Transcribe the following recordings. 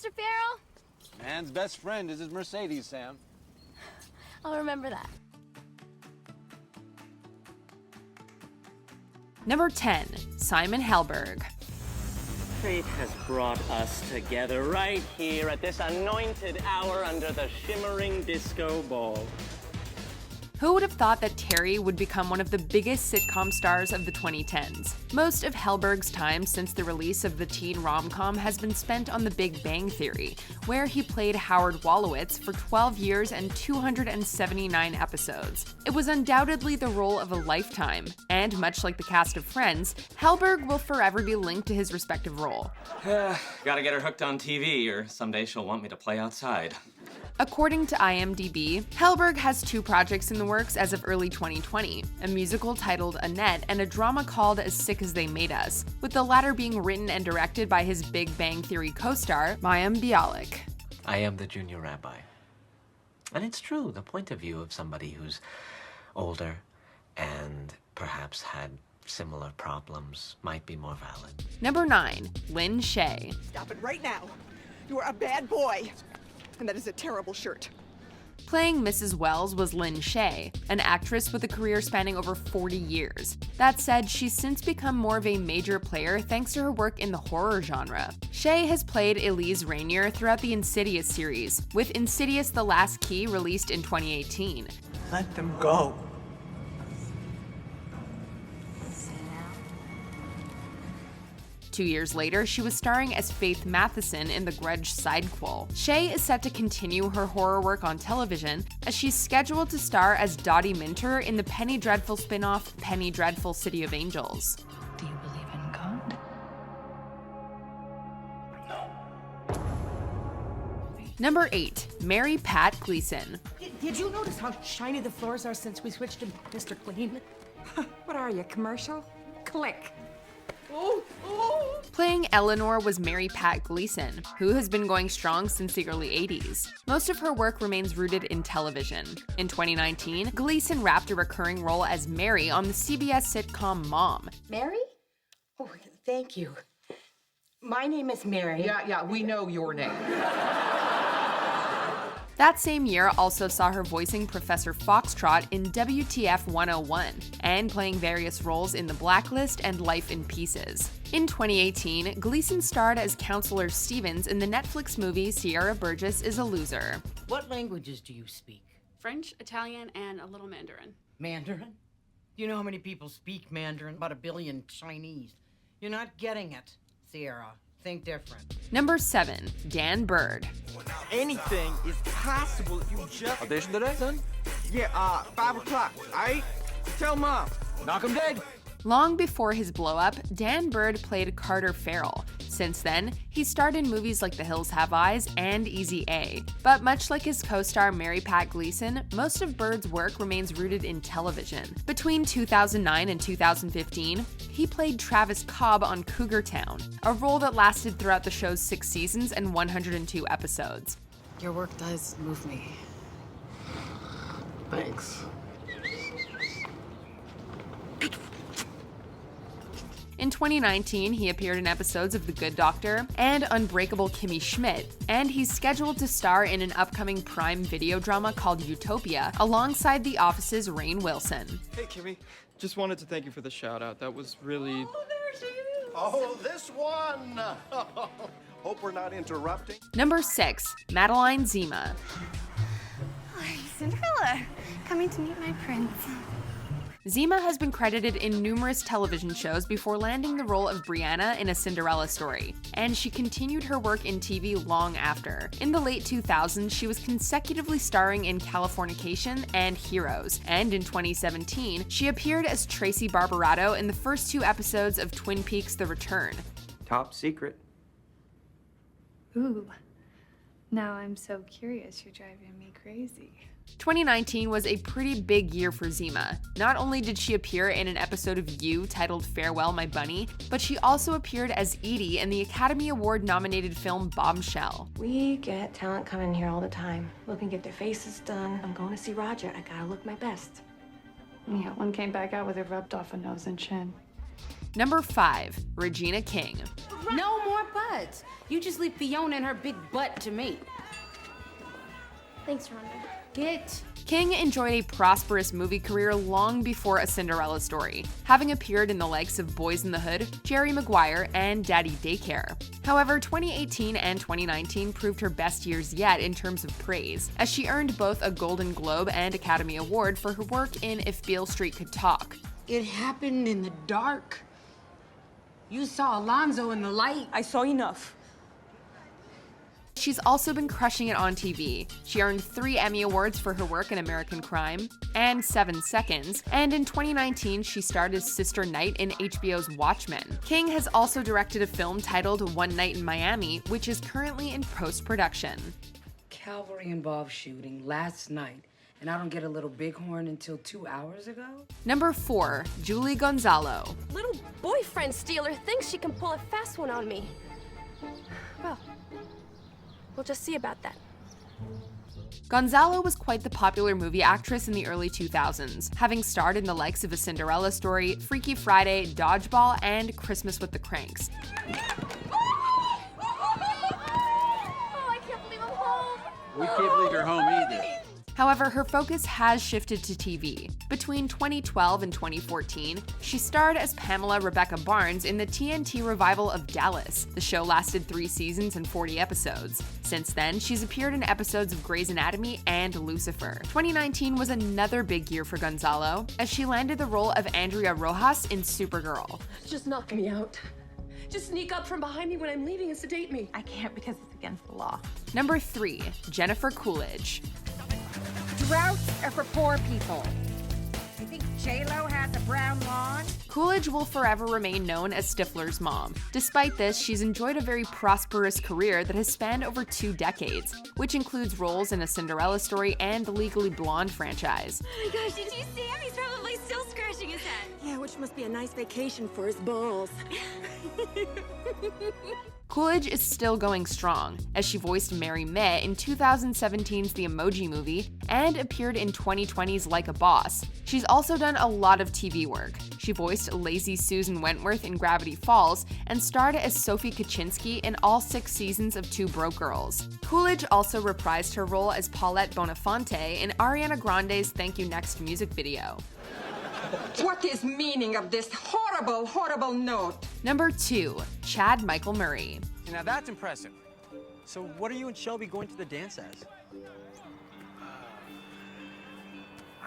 Mr. Farrell? Man's best friend is his Mercedes, Sam. I'll remember that. Number 10, Simon Helberg. Fate has brought us together right here at this anointed hour under the shimmering disco ball. Who would have thought that Terry would become one of the biggest sitcom stars of the 2010s? Most of Helberg's time since the release of the teen rom-com has been spent on The Big Bang Theory, where he played Howard Wolowitz for 12 years and 279 episodes. It was undoubtedly the role of a lifetime, and much like the cast of Friends, Helberg will forever be linked to his respective role. Gotta get her hooked on TV, or someday she'll want me to play outside. According to IMDb, Helberg has 2 projects in the works as of early 2020, a musical titled Annette and a drama called As Sick as They Made Us, with the latter being written and directed by his Big Bang Theory co-star, Mayim Bialik. I am the junior rabbi. And it's true, the point of view of somebody who's older and perhaps had similar problems might be more valid. Number 9, Lynn Shay. Stop it right now. You are a bad boy. And that is a terrible shirt. Playing Mrs. Wells was Lynn Shay, an actress with a career spanning over 40 years. That said, she's since become more of a major player thanks to her work in the horror genre. Shay has played Elise Rainier throughout the Insidious series, with Insidious: The Last Key released in 2018. Let them go. 2 years later, she was starring as Faith Matheson in The Grudge sidequel. Shay is set to continue her horror work on television, as she's scheduled to star as Dottie Minter in the Penny Dreadful spin-off Penny Dreadful City of Angels. Do you believe in God? Number 8, Mary Pat Gleason. Did you notice how shiny the floors are since we switched to Mr. Clean? What are you, commercial? Click. Playing Eleanor was Mary Pat Gleason, who has been going strong since the early 80s. Most of her work remains rooted in television. In 2019, Gleason wrapped a recurring role as Mary on the CBS sitcom Mom. Mary? Oh, thank you. My name is Mary. Yeah, we know your name. That same year also saw her voicing Professor Foxtrot in WTF 101 and playing various roles in The Blacklist and Life in Pieces. In 2018, Gleason starred as Counselor Stevens in the Netflix movie Sierra Burgess is a Loser. What languages do you speak? French, Italian, and a little Mandarin. Mandarin? You know how many people speak Mandarin? About 1 billion Chinese. You're not getting it, Sierra. Think different. Number 7, Dan Bird. Anything is possible if you just... Audition today, son? Yeah, 5 o'clock, alright? Tell Mom. Knock 'em dead. Long before his blow-up, Dan Bird played Carter Farrell. Since then, he starred in movies like The Hills Have Eyes and Easy A. But much like his co-star Mary Pat Gleason, most of Bird's work remains rooted in television. Between 2009 and 2015, he played Travis Cobb on Cougar Town, a role that lasted throughout the show's 6 seasons and 102 episodes. Your work does move me. Thanks. In 2019, he appeared in episodes of The Good Doctor and Unbreakable Kimmy Schmidt, and he's scheduled to star in an upcoming Prime Video drama called Utopia, alongside The Office's Rainn Wilson. Hey, Kimmy. Just wanted to thank you for the shout-out. That was really... Oh, there she is. Oh, this one! Hope we're not interrupting. Number 6, Madeline Zima. Hey, Cinderella, coming to meet my prince. Zima has been credited in numerous television shows before landing the role of Brianna in A Cinderella Story, and she continued her work in TV long after. In the late 2000s, she was consecutively starring in Californication and Heroes, and in 2017, she appeared as Tracy Barberato in the first 2 episodes of Twin Peaks: The Return. Top secret. Ooh. Now I'm so curious, you're driving me crazy. 2019 was a pretty big year for Zima. Not only did she appear in an episode of You titled Farewell My Bunny, but she also appeared as Edie in the Academy Award-nominated film Bombshell. We get talent coming here all the time, looking to get their faces done. I'm going to see Roger. I gotta look my best. Yeah, one came back out with it rubbed off a nose and chin. Number 5. Regina King. No more buts. You just leave Fiona and her big butt to me. Thanks, Rhonda. Get. King enjoyed a prosperous movie career long before A Cinderella Story, having appeared in the likes of Boys in the Hood, Jerry Maguire, and Daddy Daycare. However, 2018 and 2019 proved her best years yet in terms of praise, as she earned both a Golden Globe and Academy Award for her work in If Beale Street Could Talk. It happened in the dark. You saw Alonzo in the light. I saw enough. She's also been crushing it on TV. She earned 3 Emmy Awards for her work in American Crime and 7 Seconds, and in 2019 she starred as Sister Knight in HBO's Watchmen. King has also directed a film titled One Night in Miami, which is currently in post-production. Cavalry-involved shooting last night, and I don't get a little bighorn until 2 hours ago? Number 4. Julie Gonzalo. Little boyfriend stealer thinks she can pull a fast one on me. Well, we'll just see about that. Gonzalo was quite the popular movie actress in the early 2000s, having starred in the likes of A Cinderella Story, Freaky Friday, Dodgeball, and Christmas with the Cranks. Oh, I can't believe I'm home. We can't believe you're home either. However, her focus has shifted to TV. Between 2012 and 2014, she starred as Pamela Rebecca Barnes in the TNT revival of Dallas. The show lasted 3 seasons and 40 episodes. Since then, she's appeared in episodes of Grey's Anatomy and Lucifer. 2019 was another big year for Gonzalo, as she landed the role of Andrea Rojas in Supergirl. Just knock me out. Just sneak up from behind me when I'm leaving and sedate me. I can't because it's against the law. Number 3. Jennifer Coolidge. Droughts are for poor people. You think J-Lo has a brown lawn? Coolidge will forever remain known as Stifler's mom. Despite this, she's enjoyed a very prosperous career that has spanned over 2 decades, which includes roles in A Cinderella Story and the Legally Blonde franchise. Oh my gosh, did you see him? He's probably still scratching his head. Yeah, which must be a nice vacation for his balls. Coolidge is still going strong, as she voiced Mary May in 2017's The Emoji Movie and appeared in 2020's Like a Boss. She's also done a lot of TV work. She voiced Lazy Susan Wentworth in Gravity Falls and starred as Sophie Kaczynski in all 6 seasons of Two Broke Girls. Coolidge also reprised her role as Paulette Bonafonte in Ariana Grande's Thank You Next music video. What is meaning of this horrible, horrible note? Number 2. Chad Michael Murray. Now that's impressive. So what are you and Shelby going to the dance as?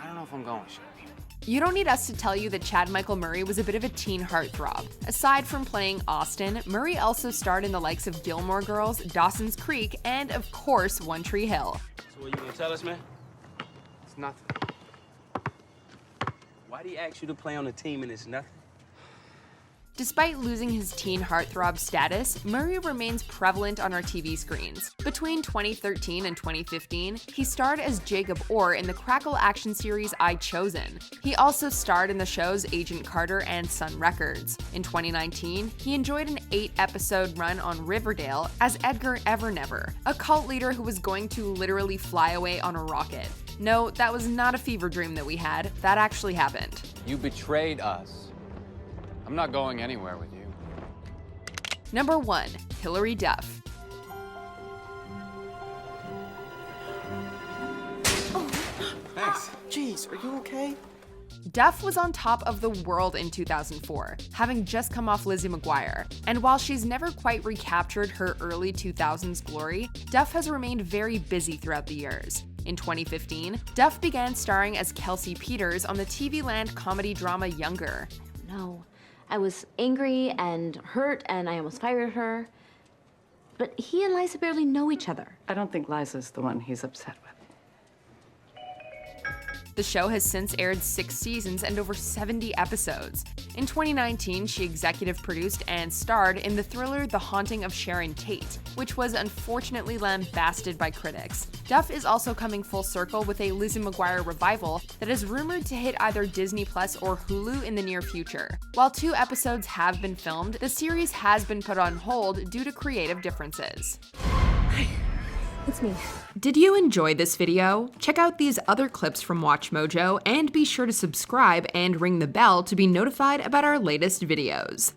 I don't know if I'm going, Shelby. You don't need us to tell you that Chad Michael Murray was a bit of a teen heartthrob. Aside from playing Austin, Murray also starred in the likes of Gilmore Girls, Dawson's Creek, and of course, One Tree Hill. So what you gonna tell us, man? It's nothing. Why do he ask you to play on the team and it's nothing? Despite losing his teen heartthrob status, Murray remains prevalent on our TV screens. Between 2013 and 2015, he starred as Jacob Orr in the Crackle action series I Chosen. He also starred in the shows Agent Carter and Sun Records. In 2019, he enjoyed an 8-episode run on Riverdale as Edgar Evernever, a cult leader who was going to literally fly away on a rocket. No, that was not a fever dream that we had. That actually happened. You betrayed us. I'm not going anywhere with you. Number 1. Hilary Duff. Thanks. Jeez, are you okay? Duff was on top of the world in 2004, having just come off Lizzie McGuire. And while she's never quite recaptured her early 2000s glory, Duff has remained very busy throughout the years. In 2015, Duff began starring as Kelsey Peters on the TV Land comedy drama Younger. No, I was angry and hurt and I almost fired her. But he and Liza barely know each other. I don't think Liza's the one he's upset with. The show has since aired 6 seasons and over 70 episodes. In 2019, she executive produced and starred in the thriller The Haunting of Sharon Tate, which was unfortunately lambasted by critics. Duff is also coming full circle with a Lizzie McGuire revival that is rumored to hit either Disney Plus or Hulu in the near future. While 2 episodes have been filmed, the series has been put on hold due to creative differences. It's me. Did you enjoy this video? Check out these other clips from MsMojo and be sure to subscribe and ring the bell to be notified about our latest videos.